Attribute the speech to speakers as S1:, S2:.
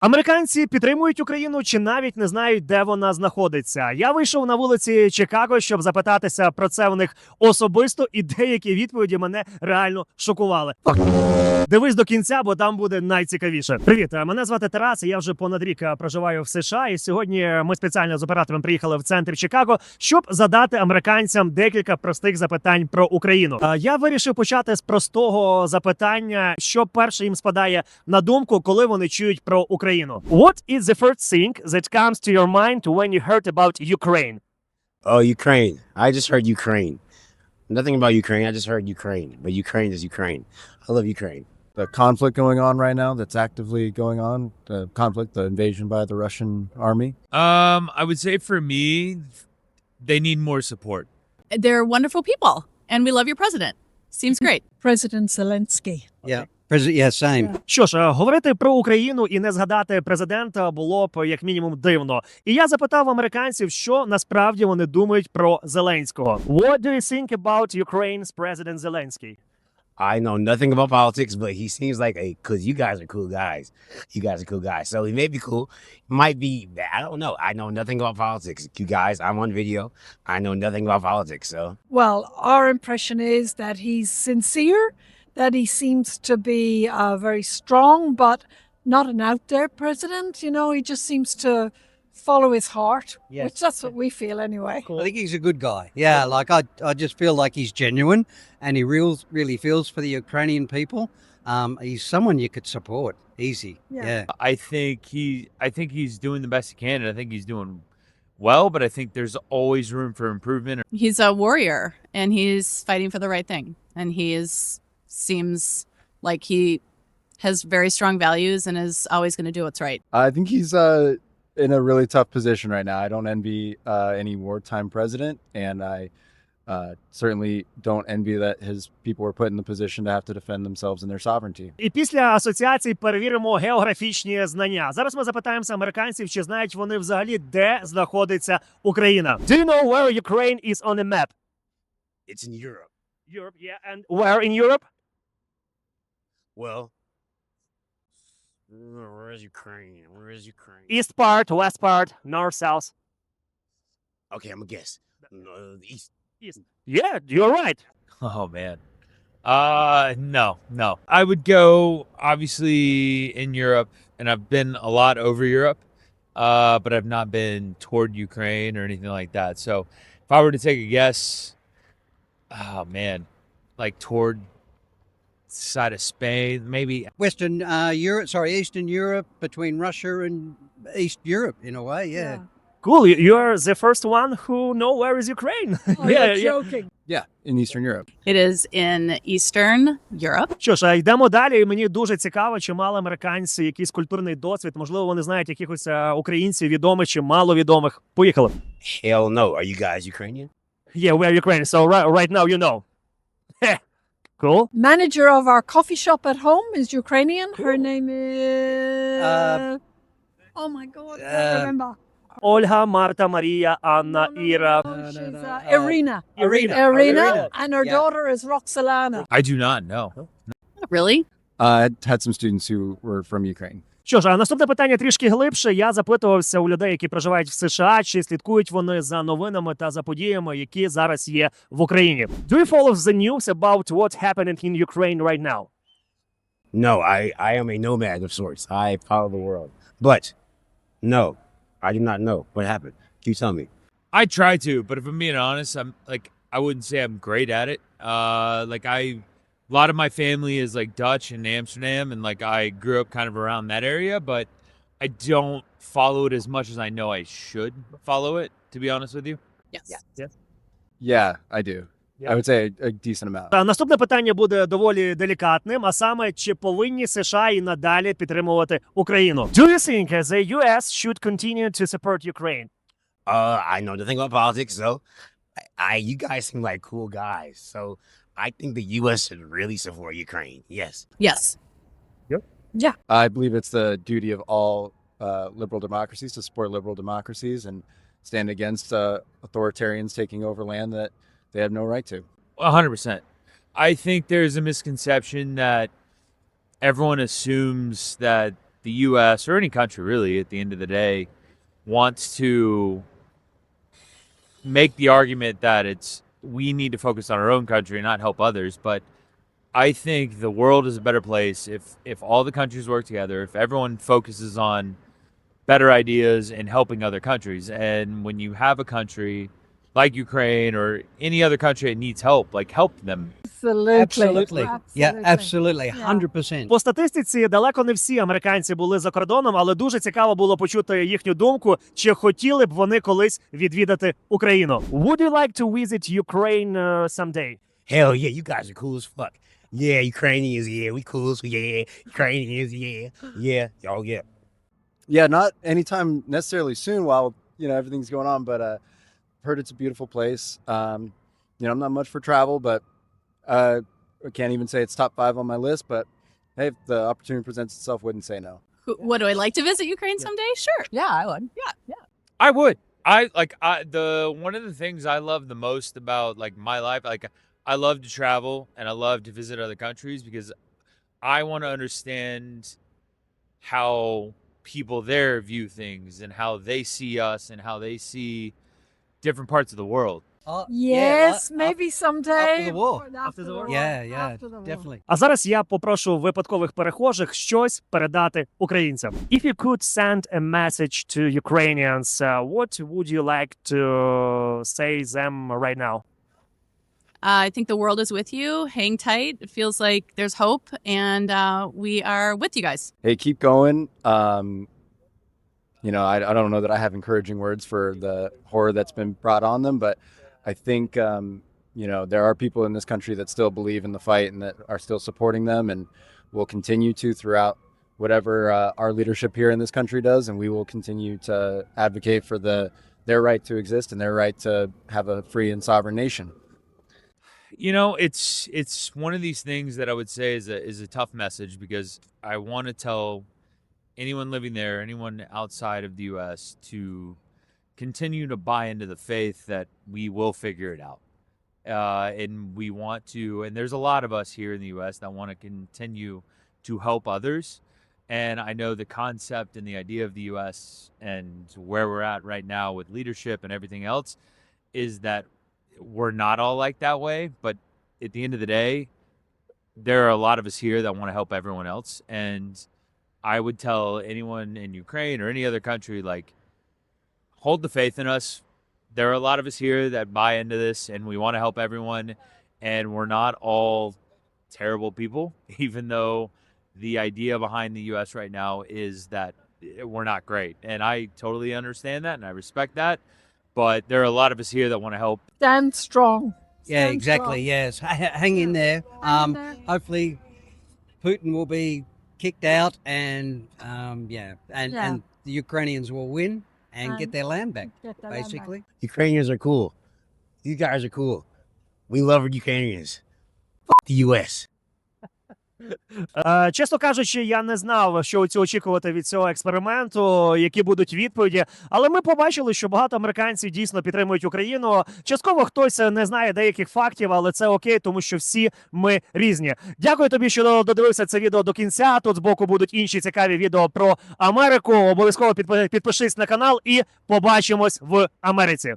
S1: Американці підтримують Україну чи навіть не знають, де вона знаходиться. Я вийшов на вулиці Чикаго, щоб запитатися про це в них особисто, і деякі відповіді мене реально шокували. Дивись до кінця, бо там буде найцікавіше. Привіт, мене звати Тарас, і я вже понад рік проживаю в США, і сьогодні ми спеціально з оператором приїхали в центр Чикаго, щоб задати американцям декілька простих запитань про Україну. Я вирішив почати з простого запитання, що перше їм спадає на думку, коли вони чують про Україну. What is the first thing that comes to your mind when you heard about Ukraine?
S2: Oh, Ukraine. I just heard Ukraine. Nothing about Ukraine. I just heard Ukraine. But Ukraine is Ukraine. I love Ukraine.
S3: The conflict going on right now that's actively going on, the conflict, the invasion by the Russian army.
S4: I would say for me, they need more support.
S5: They're wonderful people, and we love your president. Seems great.
S6: President Zelensky.
S7: Yeah. President, yeah, same.
S1: Що ж, говорити про Україну і не згадати президента було б як мінімум дивно. І я запитав американців, що насправді вони думають про Зеленського. What do you think about Ukraine's President Zelensky?
S2: I know nothing about politics, but he seems like because you guys are cool guys. You guys are cool guys. So he may be cool. Might be, I don't know. I know nothing about politics. You guys, I'm on video. I know nothing about politics, so.
S6: Well, our impression is that he's sincere, that he seems to be very strong, but not an out there president. You know, he just seems to follow his heart,
S7: Yes.
S6: which that's what we feel anyway.
S7: I think he's a good guy. Yeah, like I just feel like he's genuine and he really feels for the Ukrainian people. He's someone you could support easy. Yeah.
S4: I think he's doing the best he can, and I think he's doing well, but I think there's always room for improvement.
S5: He's a warrior, and he's fighting for the right thing. And seems like he has very strong values and is always going to do what's right.
S3: I think he's in a really tough position right now. I don't envy any wartime president, and I certainly don't envy that his people were put in the position to have to defend themselves and their sovereignty.
S1: І після асоціацій перевіримо географічні знання. Зараз ми запитаємося американців, чи знають вони взагалі, де знаходиться Україна. Do you know where Ukraine is on a map?
S2: It's in Europe.
S1: Europe, yeah. And where in Europe?
S2: Well, where is Ukraine? Where is Ukraine?
S1: East part, west part, north, south.
S2: Okay, I'm gonna guess. The east.
S1: East. Yeah, you're right.
S4: Oh man. No. I would go obviously in Europe, and I've been a lot over Europe, but I've not been toward Ukraine or anything like that. So if I were to take a guess, oh man, like toward side of Spain, maybe.
S7: Eastern Europe, between Russia and East Europe in a way, yeah.
S1: Cool, you're the first one who know where is Ukraine.
S6: Oh, you're joking.
S3: Yeah, in Eastern Europe.
S5: It is in Eastern Europe.
S1: Що ж, йдемо далі. І мені дуже цікаво, чи мали американці якийсь культурний досвід. Можливо, вони знають якихось українців відомих чи маловідомих. Поїхали.
S2: Hell no. Are you guys Ukrainian?
S1: Yeah, we're Ukrainian, so right now you know. Cool.
S6: Manager of our coffee shop at home is Ukrainian. Her name is... oh my God, I can't remember.
S1: Ольга, Марта, Марія, Анна, Іра.
S6: She's Irina.
S1: Irina.
S6: And her daughter is Roxalana.
S4: I do not know.
S5: Really?
S3: I had some students who were from Ukraine.
S1: Що ж, а наступне питання трішки глибше. Я запитувався у людей, які проживають в США, чи слідкують вони за новинами та за подіями, які зараз є в Україні. Do you follow the news about what's happening in Ukraine right now?
S2: No, I am a nomad of sorts. I follow the world. But no, I do not know what happened. Can you tell me?
S4: I try to, but if I'm being honest, I wouldn't say I'm great at it. A lot of my family is like Dutch in Amsterdam, and like I grew up kind of around that area, but I don't follow it as much as I know I should follow it, to be honest with you.
S5: Yes.
S3: Yeah, I do. I would say a decent amount.
S1: Наступне питання буде доволі делікатним, а саме, чи повинні США і надалі підтримувати Україну? Do you think the US should continue to support Ukraine?
S2: I know nothing about politics, so you guys seem like cool guys. So I think the U.S. should really support Ukraine. Yes.
S5: Yes.
S6: Yeah.
S3: I believe it's the duty of all liberal democracies to support liberal democracies and stand against authoritarians taking over land that they have no right to.
S4: 100%. I think there's a misconception that everyone assumes that the U.S. or any country really, at the end of the day, wants to make the argument that we need to focus on our own country and not help others. But I think the world is a better place if all the countries work together, if everyone focuses on better ideas and helping other countries. And when you have a country like Ukraine or any other country that needs help, like help them.
S6: Absolutely.
S7: Yeah, absolutely.
S6: Yeah.
S7: 100%.
S1: По статистиці далеко не всі американці були за кордоном, але дуже цікаво було почути їхню думку, чи хотіли б вони колись відвідати Україну. Would you like to visit Ukraine someday?
S2: Hell yeah, you guys are cool as fuck. Yeah, Ukrainians, yeah, we cool, so yeah, Ukrainians, yeah, yeah, oh yeah.
S3: Yeah, not anytime necessarily soon while, everything's going on, but heard it's a beautiful place. I'm not much for travel, but I can't even say it's top 5 on my list, but hey, if the opportunity presents itself, wouldn't say no.
S5: Would I like to visit Ukraine someday? Sure.
S8: Yeah, I would.
S5: Yeah.
S4: I would. One of the things I love the most about like my life, like I love to travel and I love to visit other countries because I want to understand how people there view things and how they see us and how they see different parts of the world.
S6: Yes, maybe someday.
S7: After the war.
S6: After the war.
S7: Yeah,
S6: After the war.
S7: definitely.
S1: А зараз я попрошу випадкових перехожих щось передати українцям. If you could send a message to Ukrainians, what would you like to say them right now?
S5: I think the world is with you. Hang tight. It feels like there's hope, and we are with you guys.
S3: Hey, keep going. I don't know that I have encouraging words for the horror that's been brought on them, but I think, there are people in this country that still believe in the fight and that are still supporting them and will continue to throughout whatever our leadership here in this country does. And we will continue to advocate for their right to exist and their right to have a free and sovereign nation.
S4: It's one of these things that I would say is a tough message because I want to tell anyone living there, anyone outside of the U.S. to continue to buy into the faith that we will figure it out. And we want to, and there's a lot of us here in the U.S. that want to continue to help others. And I know the concept and the idea of the U.S. and where we're at right now with leadership and everything else is that we're not all like that way. But at the end of the day, there are a lot of us here that want to help everyone else. And I would tell anyone in Ukraine or any other country, like, hold the faith in us. There are a lot of us here that buy into this and we want to help everyone. And we're not all terrible people, even though the idea behind the U.S. right now is that we're not great. And I totally understand that and I respect that. But there are a lot of us here that want to help.
S6: Stand strong.
S7: Yeah,
S6: Stand
S7: exactly.
S6: strong.
S7: Yes. Hang in there.
S6: Hang in there.
S7: Hopefully Putin will be kicked out and and the Ukrainians will win and get their land back,
S6: Get their land
S7: basically.
S2: Ukrainians are cool. You guys are cool. We love Ukrainians. Fuck the U.S.
S1: Чесно кажучи, я не знав, що очікувати від цього експерименту, які будуть відповіді. Але ми побачили, що багато американців дійсно підтримують Україну. Частково хтось не знає деяких фактів, але це окей, тому що всі ми різні. Дякую тобі, що додивився це відео до кінця. Тут збоку будуть інші цікаві відео про Америку. Обов'язково підпишись на канал і побачимось в Америці.